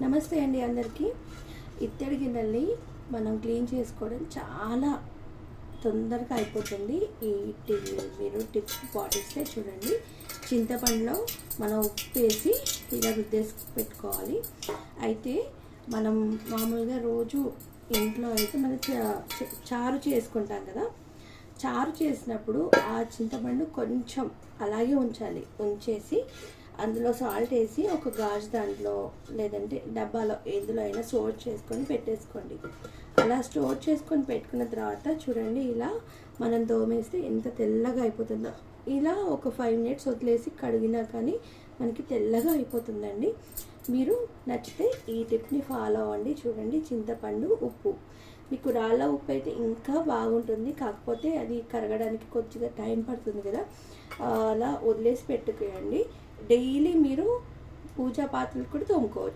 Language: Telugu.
నమస్తే అండి అందరికీ. ఇత్తడి గిన్నెల్ని మనం క్లీన్ చేసుకోవడం చాలా తొందరగా అయిపోతుంది. మీరు టిప్స్ పాటిస్తే చూడండి. చింతపండులో మనం ఉప్పు వేసి ఇలా రుద్దేసి పెట్టుకోవాలి. అయితే మనం మామూలుగా రోజు ఇంట్లో అయితే మనం చారు చేసుకుంటాం కదా. చారు చేసినప్పుడు ఆ చింతపండు కొంచెం అలాగే ఉంచేసి అందులో సాల్ట్ వేసి ఒక గాజు దాంట్లో లేదంటే డబ్బాలో ఎందులో అయినా స్టోర్ చేసుకొని పెట్టేసుకోండి. అలా స్టోర్ చేసుకొని పెట్టుకున్న తర్వాత చూడండి, ఇలా మనం దోమేస్తే ఎంత తెల్లగా అయిపోతుందో. ఇలా ఒక 5 minutes వదిలేసి కడిగినా కానీ మనకి తెల్లగా అయిపోతుందండి. మీరు నచ్చితే ఈ టిప్ని ఫాలో అవ్వండి. చూడండి, చింతపండు ఉప్పు, మీకు రాళ్ళ ఉప్పు అయితే ఇంకా బాగుంటుంది, కాకపోతే అది కరగడానికి కొద్దిగా టైం పడుతుంది కదా. అలా వదిలేసి పెట్టుకోండి. డైలీ మీరు పూజా పాత్రలు కూడా తోముకోవచ్చు.